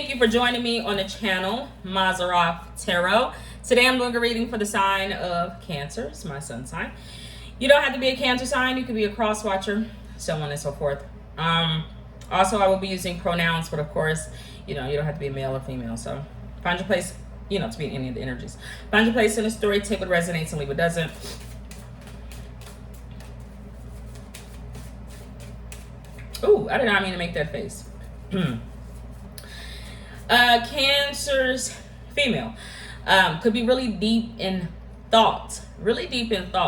Thank you for joining me on the channel, Mazaroff Tarot. Today I'm doing a reading for the sign of Cancer. It's my sun sign. You don't have to be a Cancer sign. You could be a cross watcher, so on and so forth. Also, I will be using pronouns, but of course, you don't have to be a male or female. So find your place, to be in any of the energies. Find your place in the story, take what resonates and leave what doesn't. Ooh, I did not mean to make that face. Cancer's female could be really deep in thought,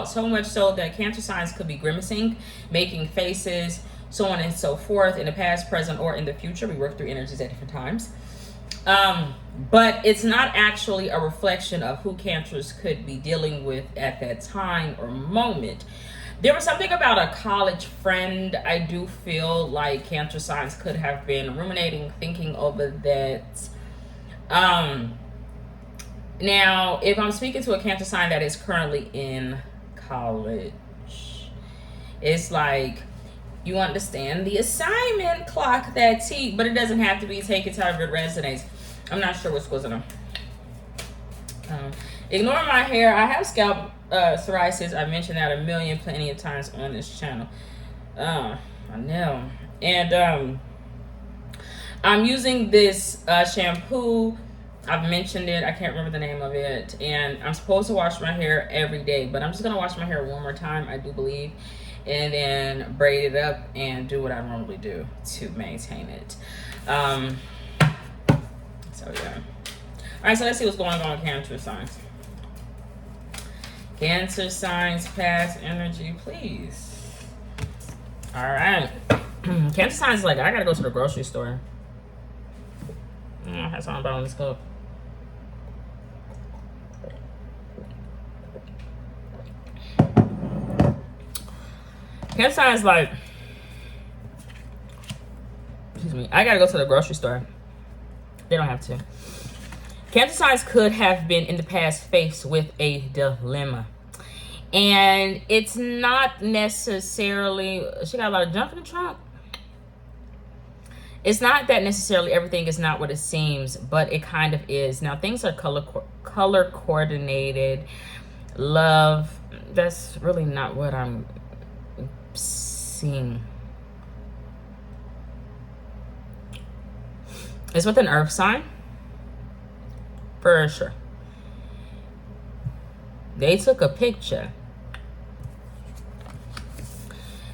so much so that Cancer signs could be grimacing, making faces, so on and so forth, in the past, present, or in the future. We work through energies at different times, but it's not actually a reflection of who Cancers could be dealing with at that time or moment. There was something about a college friend. I do feel like Cancer signs could have been ruminating, thinking over that. Now, if I'm speaking to a Cancer sign that is currently in college, it's like, you understand the assignment, clock that T, but it doesn't have to be. Take it however it resonates. I'm not sure what's going on. Ignore my hair. I have scalp psoriasis. I mentioned that plenty of times on this channel. I know. And I'm using this shampoo. I've mentioned it. I can't remember the name of it. And I'm supposed to wash my hair every day, but I'm just going to wash my hair one more time, I do believe, and then braid it up and do what I normally do to maintain it. So yeah. All right, so let's see what's going on with Cancer signs. Cancer signs, past energy, please. All right. Cancer signs is like, I gotta go to the grocery store. I have something about on this cup. Cancer signs like, excuse me, I gotta go to the grocery store. They don't have to. Cancer signs could have been in the past faced with a dilemma. And it's not necessarily, she got a lot of junk in the trunk. It's not that necessarily everything is not what it seems, but it kind of is. Now, things are color coordinated. Love, that's really not what I'm seeing. It's with an earth sign. For sure. They took a picture.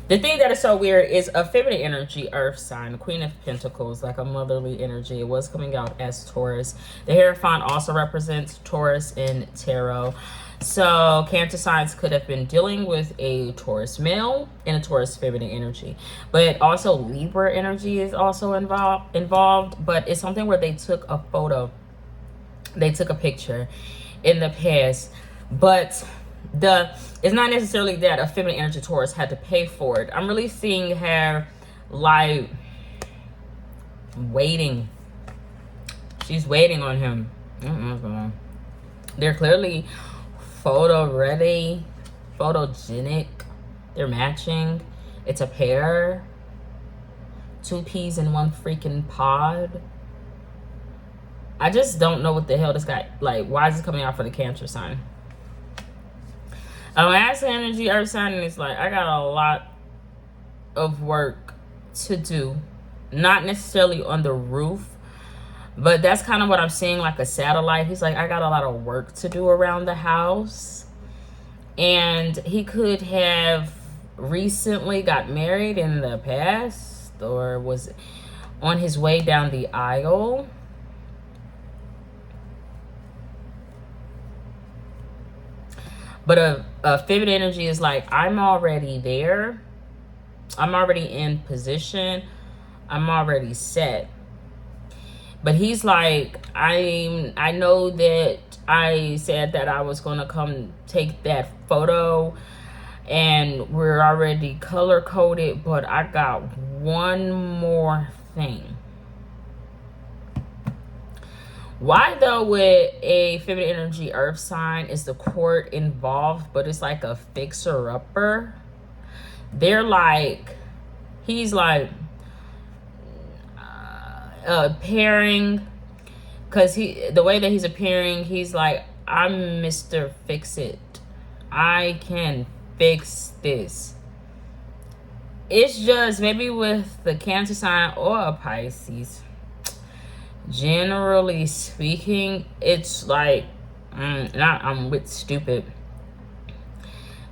The thing that is so weird is a feminine energy, earth sign, the Queen of Pentacles, like a motherly energy. It was coming out as Taurus. The Hierophant also represents Taurus in tarot. So Cancer signs could have been dealing with a Taurus male and a Taurus feminine energy. But also Libra energy is also involved. But it's something where they took a photo. They took a picture in the past. But it's not necessarily that a feminine energy Taurus had to pay for it. I'm really seeing her like waiting. She's waiting on him. They're clearly photo ready, photogenic. They're matching. It's a pair. 2 peas in one freaking pod. I just don't know what the hell this guy, like, why is this coming out for the Cancer sign? As the energy earth sign, and it's like, I got a lot of work to do. Not necessarily on the roof, but that's kind of what I'm seeing, like a satellite. He's like, I got a lot of work to do around the house. And he could have recently got married in the past, or was on his way down the aisle. But a feminine energy is like, I'm already there. I'm already in position. I'm already set. But he's like, I know that I said that I was going to come take that photo. And we're already color coded. But I got one more thing. Why though with a feminine energy earth sign is the court involved, but it's like a fixer-upper? They're like, he's like, appearing, because the way that he's appearing, he's like, I'm Mr. Fix It. I can fix this. It's just maybe with the Cancer sign or a Pisces, generally speaking, it's like, I'm with stupid.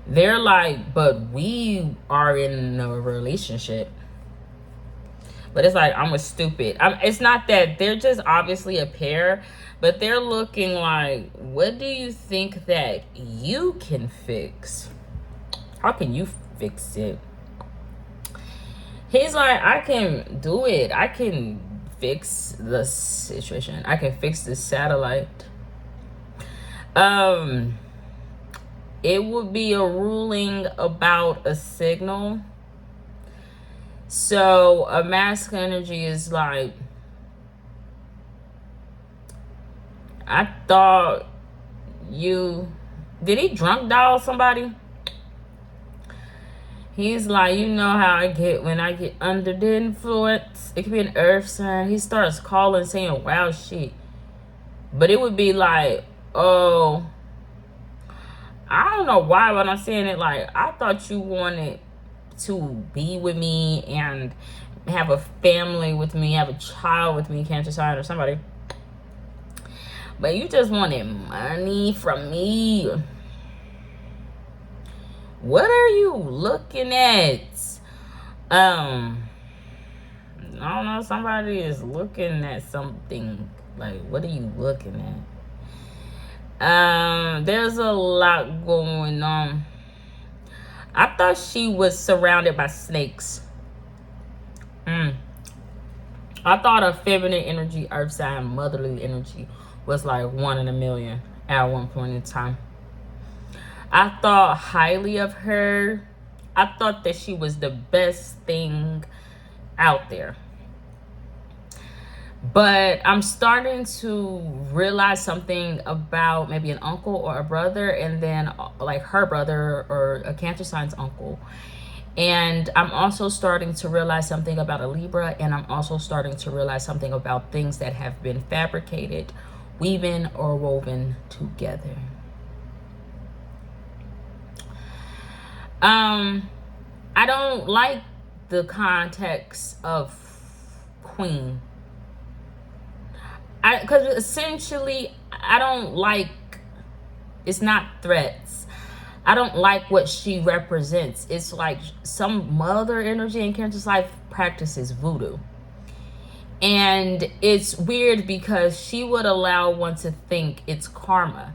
They're like, but we are in a relationship. But it's like, I'm with stupid. It's not that they're just obviously a pair, but they're looking like, what do you think that you can fix? How can you fix it? He's like, I can do it. I can fix the situation. I can fix the satellite. It would be a ruling about a signal. So a masculine energy is like, I thought you, did he drunk dial somebody? He's like, you know how I get when I get under the influence. It could be an earth sign. He starts calling, saying wow shit. But it would be like, oh, I don't know why when I'm saying it, like, I thought you wanted to be with me and have a family with me, have a child with me, Cancer sign or somebody. But you just wanted money from me. What are you looking at? I don't know. Somebody is looking at something. Like, what are you looking at? There's a lot going on. I thought she was surrounded by snakes. I thought a feminine energy, earth sign, motherly energy was like 1 in a million at one point in time. I thought highly of her. I thought that she was the best thing out there. But I'm starting to realize something about maybe an uncle or a brother, and then like her brother or a Cancer sign's uncle. And I'm also starting to realize something about a Libra, and I'm also starting to realize something about things that have been fabricated, weaving or woven together. I don't like the context of Queen. Because essentially, I don't like, it's not threats. I don't like what she represents. It's like some mother energy in Cancer's life practices voodoo. And it's weird because she would allow one to think it's karma.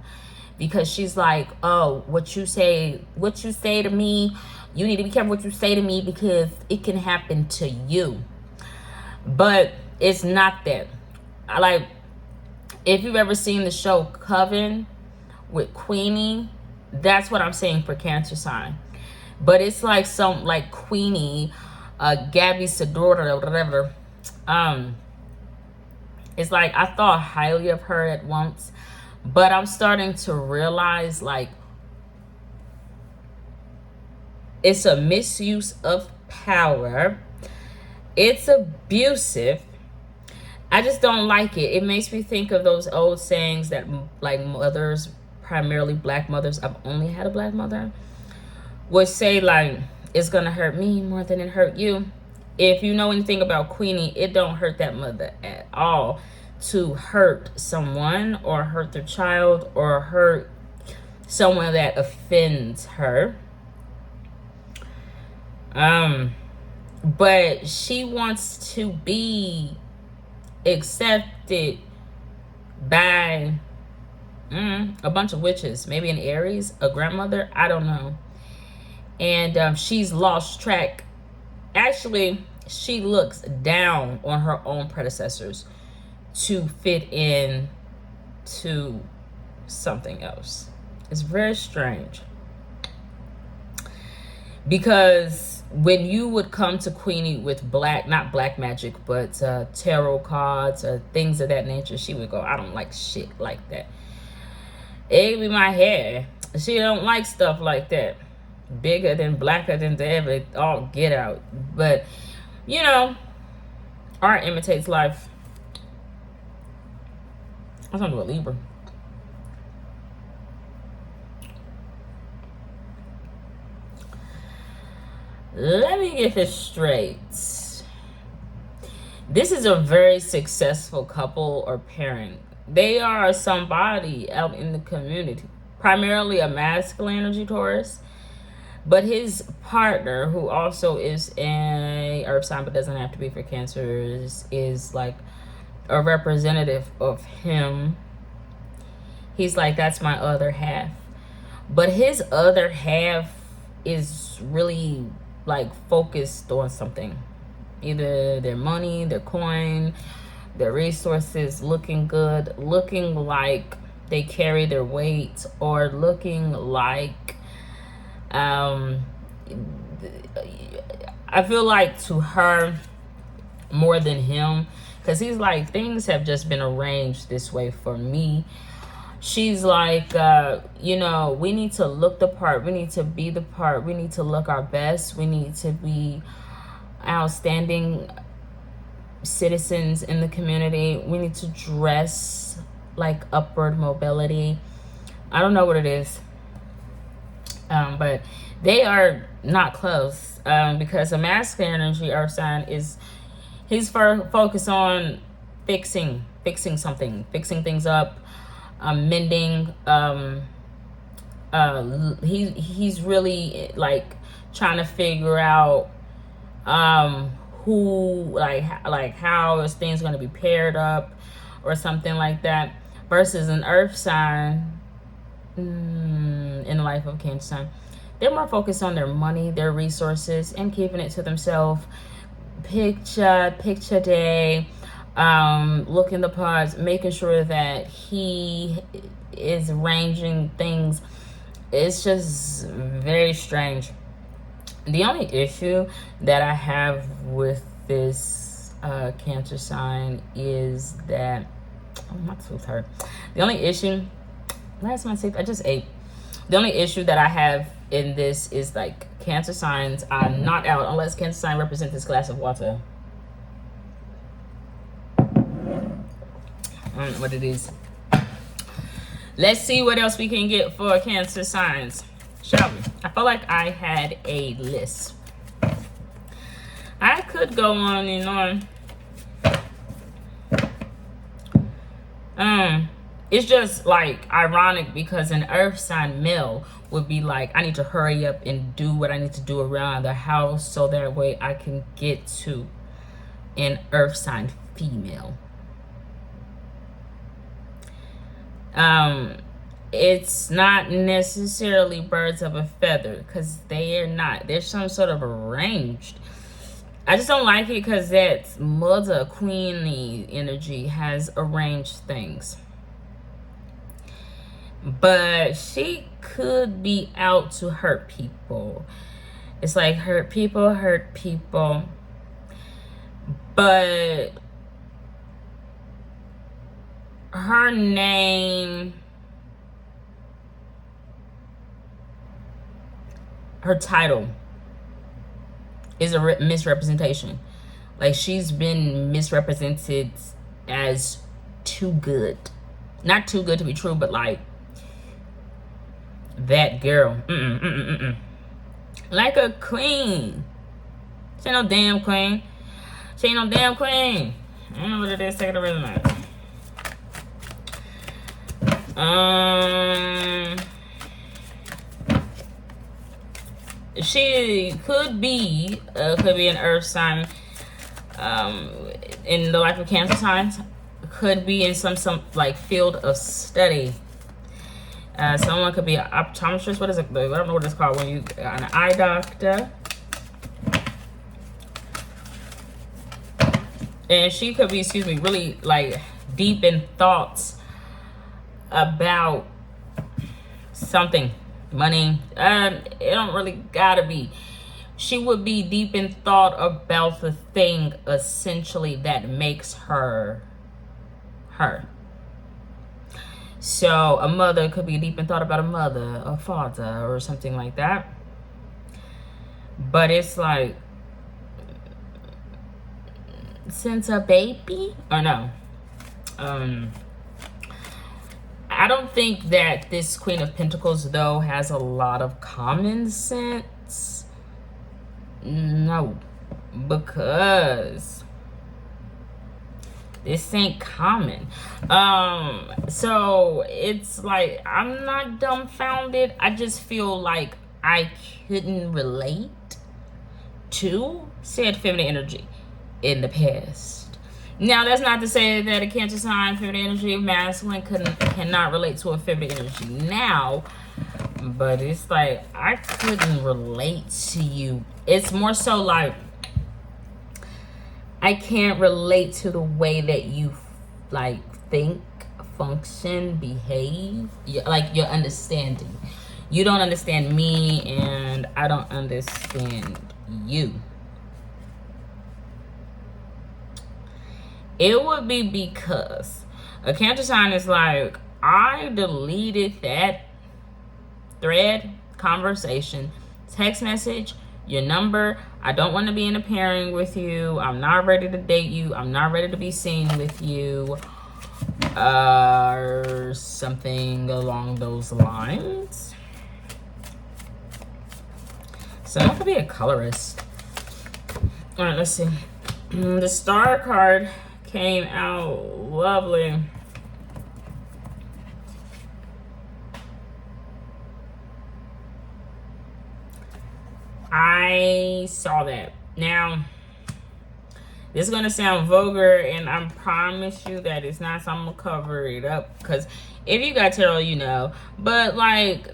Because she's like, oh, what you say to me, you need to be careful what you say to me because it can happen to you. But it's not that. Like, if you've ever seen the show Coven with Queenie, that's what I'm saying for Cancer sign. But it's like some, like Queenie, Gabby Sedora or whatever. It's like, I thought highly of her at once. But I'm starting to realize, like, it's a misuse of power. It's abusive. I just don't like it. It makes me think of those old sayings that, like, mothers, primarily black mothers, I've only had a black mother, would say, like, it's going to hurt me more than it hurt you. If you know anything about Queenie, it don't hurt that mother at all to hurt someone or hurt their child or hurt someone that offends her. But she wants to be accepted by a bunch of witches, maybe an Aries, a grandmother, I don't know. And she's lost track. Actually, she looks down on her own predecessors to fit in to something else. It's very strange. Because when you would come to Queenie with not black magic, but tarot cards or things of that nature, she would go, I don't like shit like that. It be my hair. She don't like stuff like that. Bigger than, blacker than all get out. But, you know, art imitates life. What's something with Libra? Let me get this straight. This is a very successful couple or parent. They are somebody out in the community, primarily a masculine energy Taurus, but his partner, who also is a earth sign but doesn't have to be for Cancer, is like a representative of him. He's like, that's my other half. But his other half is really like focused on something. Either their money, their coin, their resources, looking good, looking like they carry their weight, or looking like I feel like to her more than him, because he's like, things have just been arranged this way for me. She's like, you know, we need to look the part, we need to be the part, we need to look our best, we need to be outstanding citizens in the community, we need to dress like upward mobility. I don't know what it is, but they are not close, because a masculine energy earth sign is, he's focused on fixing something, fixing things up, mending. He's really like trying to figure out who, like how is things going to be paired up or something like that, versus an earth sign in the life of Cancer sign. They're more focused on their money, their resources, and keeping it to themselves. Picture day, looking the parts, making sure that he is arranging things. It's just very strange. The only issue that I have with this Cancer sign is that, oh, my tooth hurt. The only issue, last my teeth, I just ate. The only issue that I have in this is like Cancer signs are not out unless Cancer sign represents this glass of water. I don't know what it is. Let's see what else we can get for Cancer signs, shall we? I feel like I had a list. I could go on and on. It's just like ironic because an earth sign male would be like, I need to hurry up and do what I need to do around the house so that way I can get to an earth sign female. It's not necessarily birds of a feather, because they are not. There's some sort of arranged. I just don't like it because that mother queenly energy has arranged things. But she could be out to hurt people. It's like hurt people. But her name, her title is a misrepresentation. Like, she's been misrepresented as too good. Not too good to be true, but like that girl. Like a queen. She ain't no damn queen. She ain't no damn queen. I don't know what it is. Take it or not. She could be an earth sign in the life of Cancer signs. Could be in some like field of study. Someone could be an optometrist. What is it? I don't know what it's called when you an eye doctor. And she could be, really like deep in thoughts about something, money. It don't really gotta be. She would be deep in thought about the thing essentially that makes her her. So a mother could be deep in thought about a mother, a father, or something like that. But it's like, since a baby, or no, I don't think that this Queen of Pentacles, though, has a lot of common sense. No, because this ain't common. So it's like, I'm not dumbfounded. I just feel like I couldn't relate to said feminine energy in the past. Now, that's not to say that a Cancer sign, feminine energy, masculine cannot relate to a feminine energy now, but it's like I couldn't relate to you. It's more so like I can't relate to the way that you like think, function, behave, like your understanding. You don't understand me, and I don't understand you. It would be because a Cancer sign is like, I deleted that thread, conversation, text message, your number. I don't want to be in a pairing with you. I'm not ready to date you. I'm not ready to be seen with you. Or something along those lines. Someone could be a colorist. All right, let's see. The Star card came out lovely. I saw that. Now, this is going to sound vulgar, and I promise you that it's not, so I'm going to cover it up. Because if you got tarot, you know. But, like,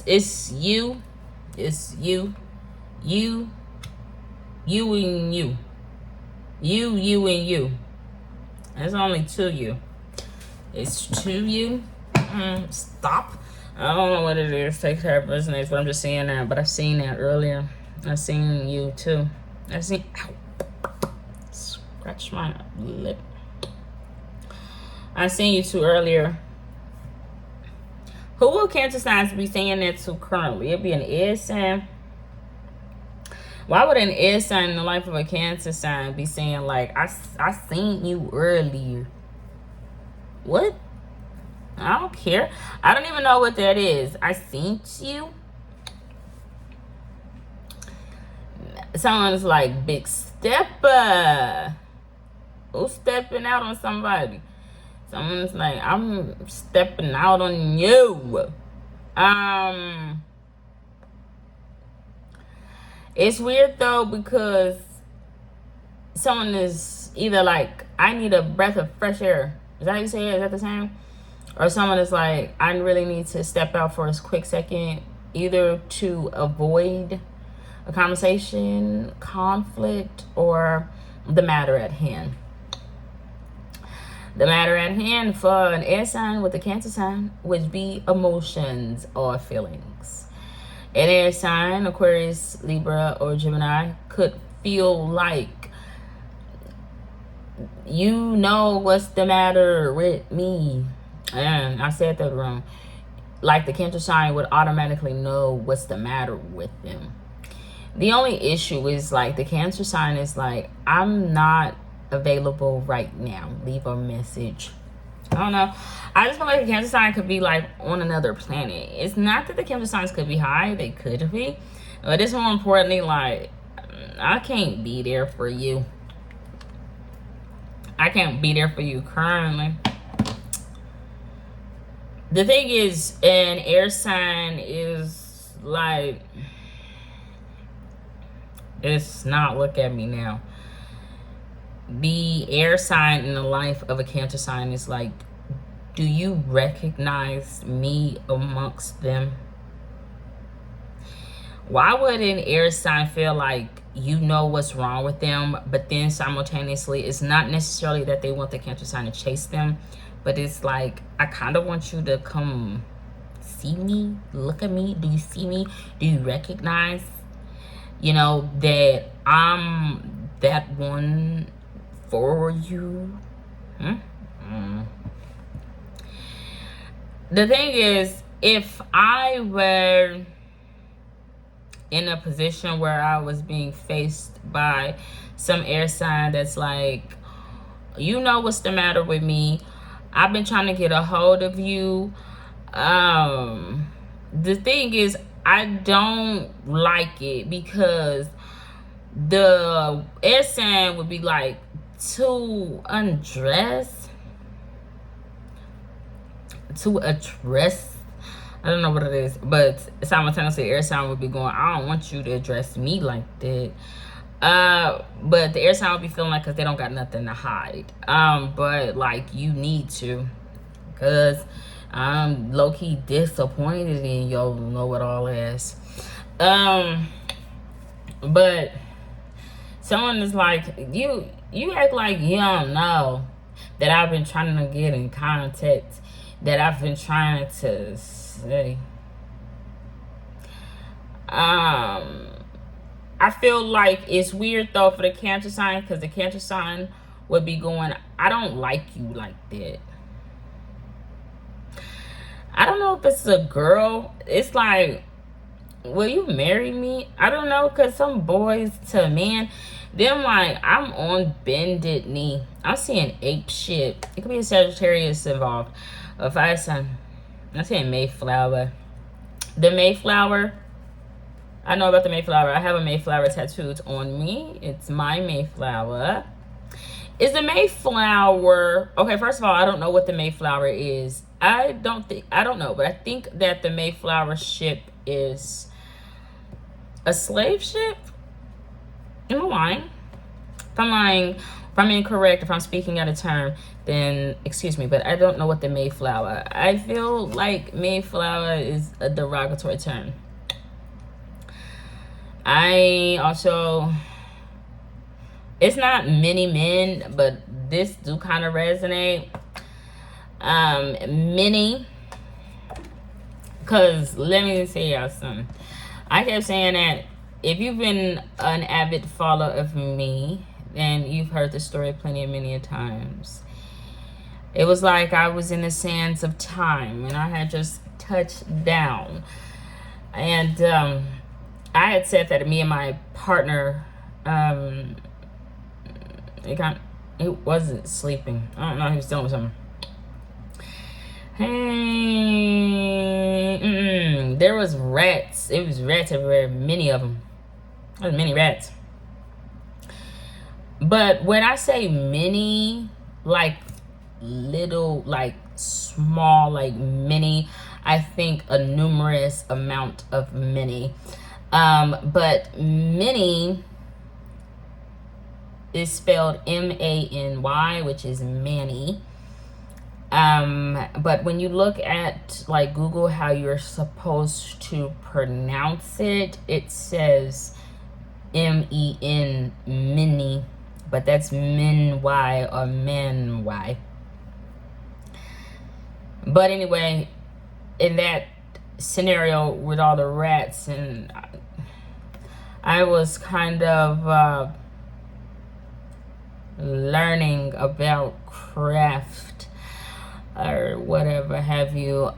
it's you. It's you. You and you. You and you. There's only two you. It's two you. Stop. I don't know what it is. Take care of resonates, but I'm just saying that. But I've seen that earlier. I've seen you too. I've seen. Ow. Scratch my lip. I've seen you too earlier. Who will Cancer signs be saying that to currently? It'd be an air sign. Why would an air sign in the life of a Cancer sign be saying, like, I seen you earlier? What? I don't care. I don't even know what that is. I seen you. Someone's like, big stepper. Who's stepping out on somebody? Someone's like, I'm stepping out on you. It's weird though, because someone is either like, I need a breath of fresh air. Is that how you say it? Is that the same? Or someone is like, I really need to step out for a quick second, either to avoid a conversation, conflict, or the matter at hand. The matter at hand for an air sign with a Cancer sign would be emotions or feelings. An air sign, Aquarius, Libra, or Gemini, could feel like, you know what's the matter with me. And I said that wrong. Like the Cancer sign would automatically know what's the matter with them. The only issue is like the Cancer sign is like, I'm not available right now. Leave a message. I don't know. I just feel like the Cancer sign could be like on another planet. It's not that the Cancer signs could be high. They could be. But it's more importantly, like, I can't be there for you. I can't be there for you currently. The thing is, an air sign is like, it's not, look at me now. The air sign in the life of a Cancer sign is like, do you recognize me amongst them? Why would an air sign feel like you know what's wrong with them, but then simultaneously, it's not necessarily that they want the Cancer sign to chase them, but it's like, I kind of want you to come see me, look at me. Do you see me? Do you recognize, you know, that I'm that one for you? The thing is, if I were in a position where I was being faced by some air sign that's like, you know what's the matter with me, I've been trying to get a hold of you. The thing is, I don't like it because the air sign would be like too undressed, too address. I don't know what it is, but simultaneously, air sign would be going, I don't want you to address me like that. But the air sign would be feeling like, because they don't got nothing to hide. But like, you need to, because I'm low-key disappointed in your know-it-all ass. But someone is like, you act like you don't know that I've been trying to get in contact, that I've been trying to say. I feel like it's weird though for the Cancer sign, because the Cancer sign would be going, I don't like you like that. I don't know if it's a girl. It's like, will you marry me? I don't know, because some boys to men, them like, I'm on bended knee. I'm seeing ape shit. It could be a Sagittarius involved. A fire sign. I'm saying Mayflower. The Mayflower. I know about the Mayflower. I have a Mayflower tattooed on me. It's my Mayflower. Is the Mayflower... Okay, first of all, I don't know what the Mayflower is. I don't know, but I think that the Mayflower ship is a slave ship. Am I lying? If I'm lying, if I'm incorrect, if I'm speaking out of turn, then excuse me, but I don't know what the Mayflower. I feel like Mayflower is a derogatory term. I also... It's not many men, but this do kind of resonate. Many, because let me say y'all something. I kept saying that if you've been an avid follower of me, then you've heard the story many a times. It was like I was in the sands of time and I had just touched down. And I had said that me and my partner, it wasn't sleeping. I don't know, he was doing something. Hey, there was rats. It was rats everywhere, many of them. There was many rats. But when I say many, like little, like small, like many, I think a numerous amount of many. But many is spelled M-A-N-Y, which is Manny. But when you look at like Google how you're supposed to pronounce it, it says M-E-N, mini, but that's men-y or men-y. But anyway, in that scenario with all the rats, and I was kind of learning about craft or whatever have you.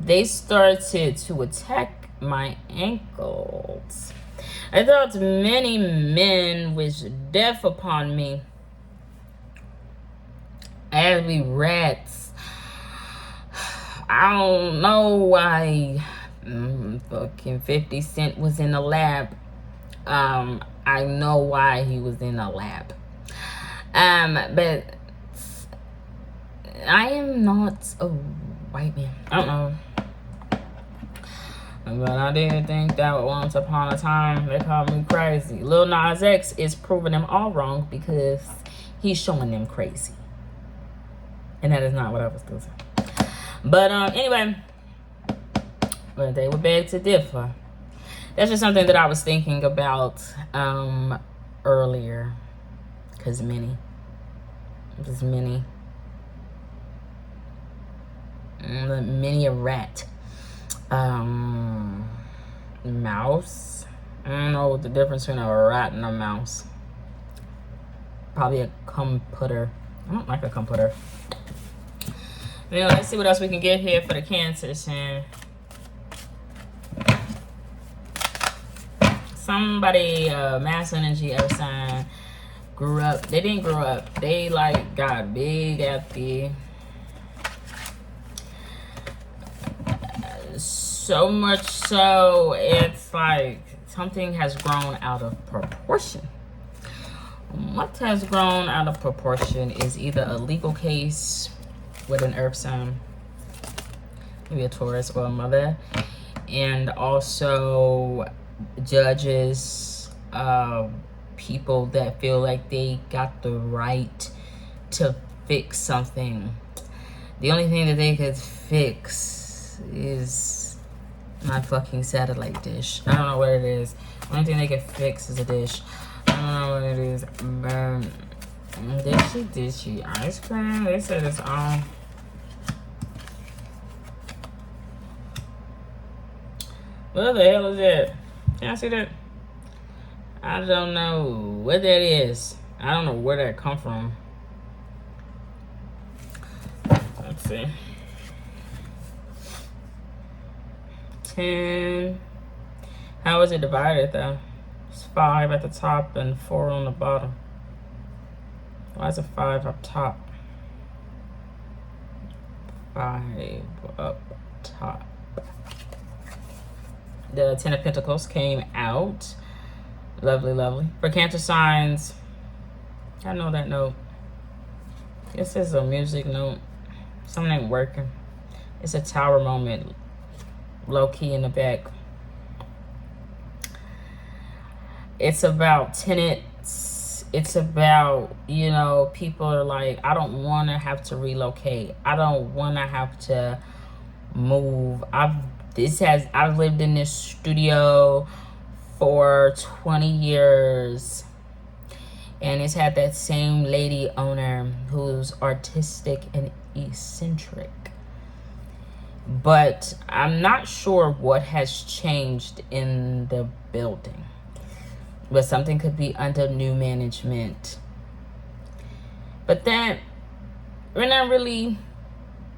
They started to attack my ankles. I thought many men wished death upon me. I had to be rats. I don't know why fucking 50 Cent was in the lab. I know why he was in the lab. But I am not a white man. I don't know. But I did think that once upon a time they called me crazy. Lil Nas X is proving them all wrong because he's showing them crazy. And that is not what I was doing. But anyway, but they were beg to differ. That's just something that I was thinking about earlier. Because many. Just many. Many a rat. Mouse. I don't know what the difference between a rat and a mouse. Probably a computer. I don't like a computer. Now let's see what else we can get here for the Cancers. And somebody, mass energy, earth sign. grew up. They didn't grow up. They like got big at the so much so it's like something has grown out of proportion. What has grown out of proportion is either a legal case with an earth sign, maybe a Taurus or a mother, and also judges, people that feel like they got the right to fix something. The only thing that they could fix is my fucking satellite dish. I don't know what it is. The only thing they could fix is a dish. I don't know what it is. Dishy ice cream. They said it's on. What the hell is that? Can I see that? I don't know what that is. I don't know where that come from. Let's see. 10. How is it divided though? It's 5 at the top and 4 on the bottom. Why is it 5 up top? 5 up top. The 10 of Pentacles came out. Lovely, lovely. For Cancer signs, I know that note. This is a music note. Something ain't working. It's a tower moment. Low key in the back. It's about tenants. It's about, you know, people are like, I don't want to have to relocate. I don't want to have to move. I've lived in this studio for 20 years. And it's had that same lady owner who's artistic and eccentric. But I'm not sure what has changed in the building. But something could be under new management. But then, we're not really,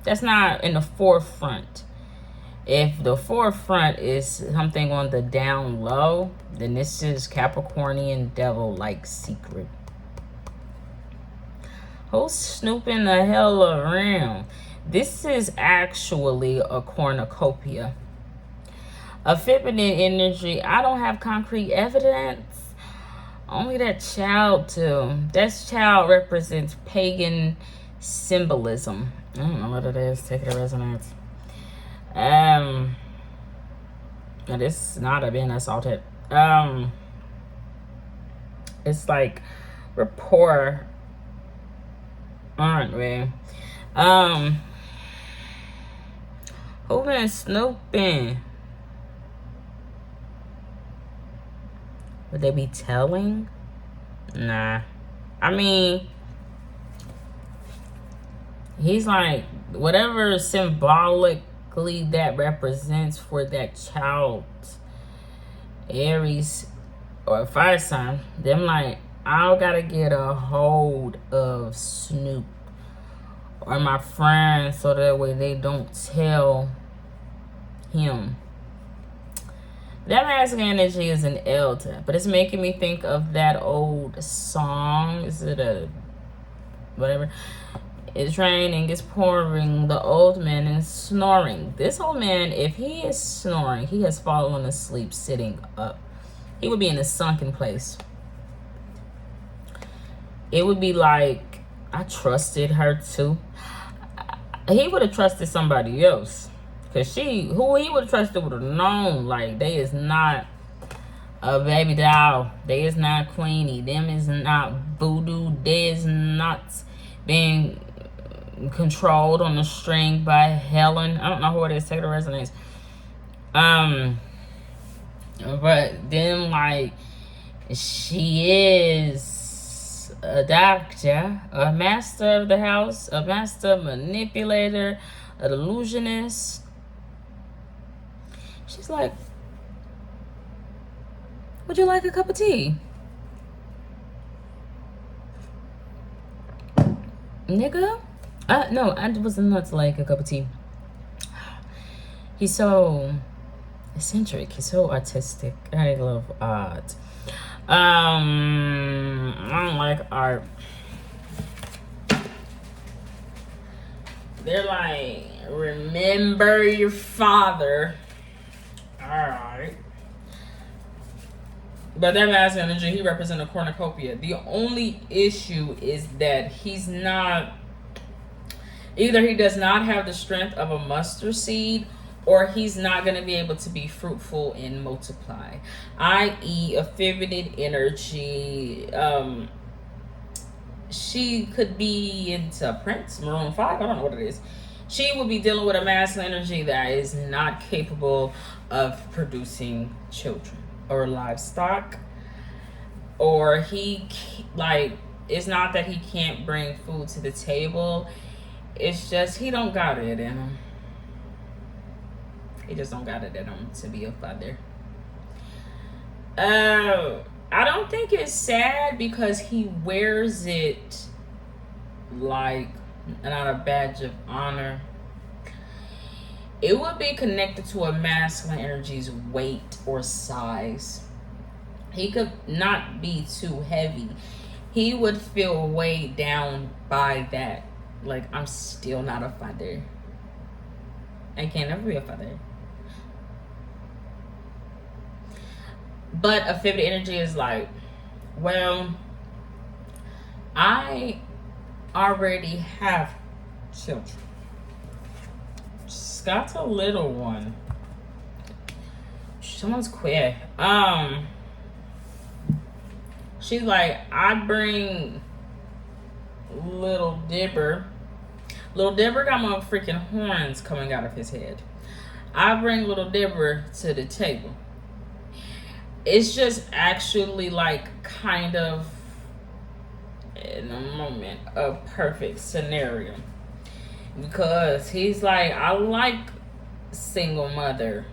that's not in the forefront. If the forefront is something on the down low, then this is Capricornian devil-like secret. Who's snooping the hell around? This is actually a cornucopia. A feminine energy, I don't have concrete evidence. Only that child too. That child represents pagan symbolism. I don't know what it is. Take it as resonance. This is not a being assaulted. It's like rapport, aren't we? Who been snooping? Would they be telling? Nah. I mean, he's like, whatever symbolically that represents for that child, Aries or fire sign, them like, I gotta get a hold of Snoop or my friends so that way they don't tell him. That masculine energy is an elder, but it's making me think of that old song. Is it a whatever? It's raining, it's pouring, the old man is snoring. This old man, if he is snoring, he has fallen asleep sitting up. He would be in a sunken place. It would be like, I trusted her too. He would have trusted somebody else. Because who he would have trusted would have known, like, they is not a baby doll. They is not Queenie. Them is not voodoo. They is not being controlled on the string by Helen. I don't know who it is. Take the resonance. But then, like, she is a doctor, a master of the house, a master manipulator, an illusionist. She's like, would you like a cup of tea? Nigga? No, I was not like a cup of tea. He's so eccentric. He's so artistic. I love art. I don't like art. They're like, remember your father. Alright. But that masculine energy, he represents a cornucopia. The only issue is that he's not, either he does not have the strength of a mustard seed, or he's not going to be able to be fruitful and multiply. I.e., a feminine energy, she could be into Prince, Maroon 5, I don't know what it is. She would be dealing with a masculine energy that is not capable of producing children or livestock. Or he, like, it's not that he can't bring food to the table. It's just he don't got it in him. He just don't got it in him to be a father. I don't think it's sad because he wears it like not a badge of honor. It would be connected to a masculine energy's weight or size. He could not be too heavy. He would feel weighed down by that. Like, I'm still not a father. I can't ever be a father. But a feminine energy is like, well, I already have children. Just got a little one. Someone's queer. She's like, I bring Little Dibber. Little Dibber got my freaking horns coming out of his head. I bring Little Dibber to the table. It's just actually like kind of in a moment a perfect scenario. Because he's like, I like single mother.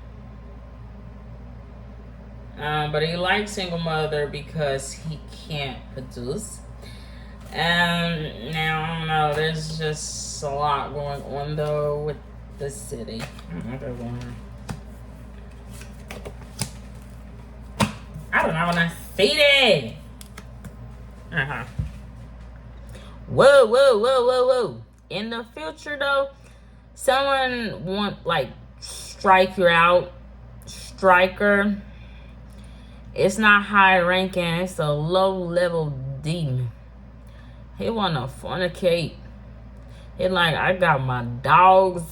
But he likes single mother because he can't produce. Now, I don't know, there's just a lot going on though with the city. I don't know when I see that. Whoa. In the future though, someone want like strike you out, striker. It's not high ranking, it's a low level demon. He wanna fornicate. He like, I got my dogs.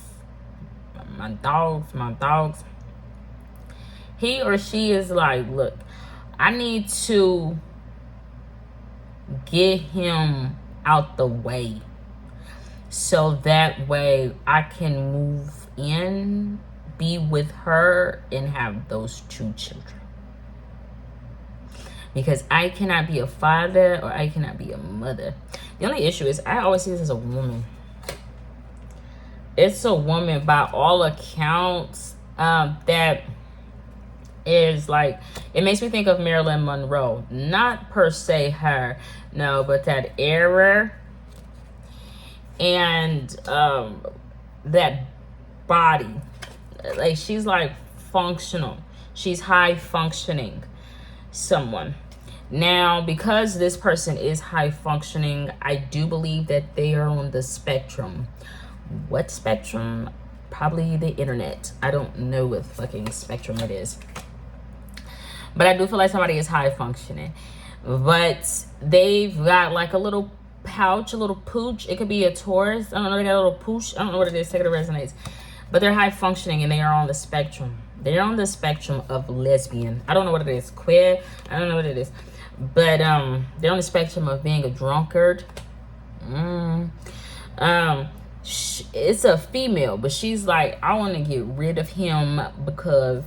He or she is like, look, I need to get him out the way. So that way I can move in, be with her, and have those 2 children. Because I cannot be a father or I cannot be a mother. The only issue is I always see this as a woman. It's a woman by all accounts that is like, it makes me think of Marilyn Monroe. Not per se her, no, but that era and that body. Like, she's like functional. She's high functioning someone. Now, because this person is high functioning, I do believe that they are on the spectrum. What spectrum? Probably the internet. I don't know what fucking spectrum it is. But I do feel like somebody is high functioning. But they've got like a little pouch, a little pooch. It could be a Taurus. I don't know, they got a little pooch. I don't know what it is. Take it, it resonates. But they're high functioning and they are on the spectrum. They're on the spectrum of lesbian. I don't know what it is. Queer. I don't know what it is. But they're on the spectrum of being a drunkard. It's a female, but she's like, I want to get rid of him because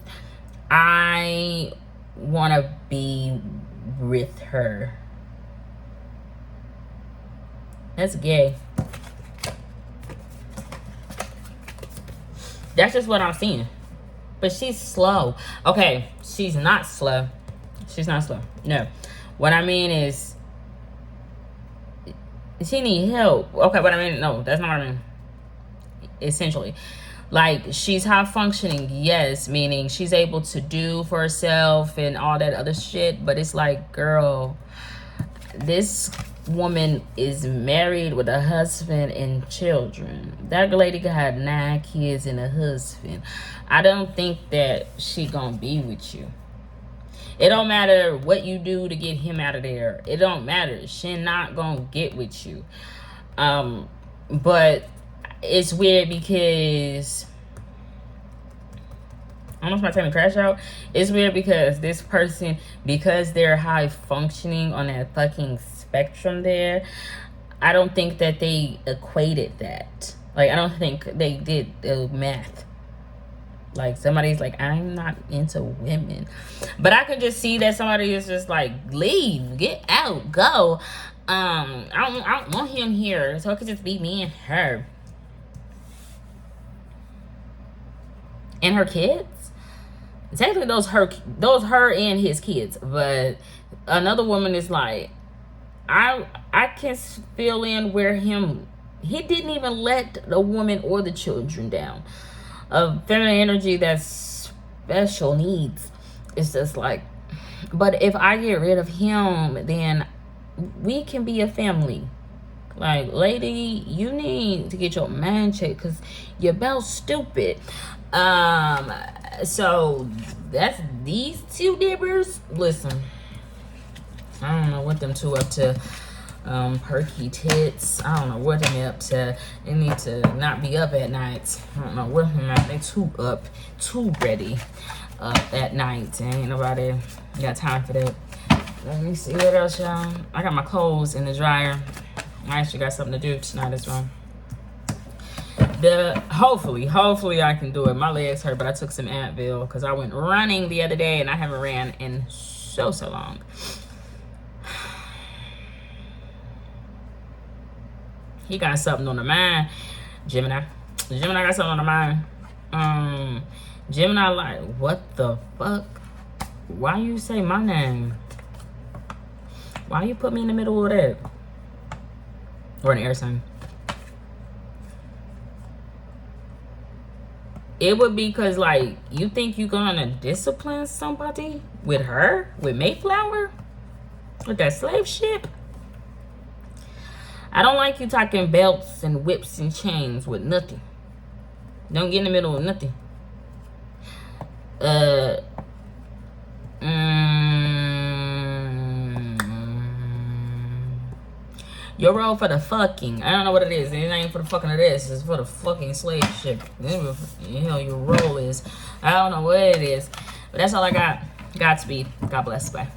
I want to be with her. That's gay. That's just what I'm seeing. But she's slow. Okay, she's not slow. She's not slow. No. What I mean is, she need help. Okay, but I mean, no, that's not what I mean. Essentially. Like, she's high functioning, yes, meaning she's able to do for herself and all that other shit. But it's like, girl, this woman is married with a husband and children. That lady got 9 kids and a husband. I don't think that she gonna be with you. It don't matter what you do to get him out of there. It don't matter. She not gonna get with you. But it's weird because I don't know if my time to crash out. It's weird because this person, because they're high functioning on that fucking spectrum there, I don't think that they equated that. Like, I don't think they did the math. Like, somebody's like, I'm not into women. But I could just see that somebody is just like, leave, get out, go. I don't want him here. So it could just be me and her. And her kids? Technically, those her and his kids. But another woman is like, I can fill in where he didn't even let the woman or the children down. Feminine energy that's special needs. It's just like, but if I get rid of him, then we can be a family. Like, lady, you need to get your mind checked because you're about stupid. So that's these two dibbers. Listen, I don't know what them two up to. Perky tits. I don't know what they up to. They need to not be up at night. I don't know what they too up, too ready at night. Ain't nobody got time for that. Let me see what else, y'all. I got my clothes in the dryer. I actually got something to do tonight as well. Hopefully I can do it. My legs hurt, but I took some Advil because I went running the other day and I haven't ran in so long. He got something on the mind. Gemini got something on the mind. Gemini like, what the fuck? Why you say my name? Why you put me in the middle of that? Or an air sign. It would be because, like, you think you're gonna discipline somebody with her? With Mayflower? With that slave ship? I don't like you talking belts and whips and chains with nothing. Don't get in the middle of nothing. Your role for the fucking. I don't know what it is. It ain't for the fucking of this. It's for the fucking slave ship. You know, your role is. I don't know what it is. But that's all I got. Godspeed. God bless. Bye.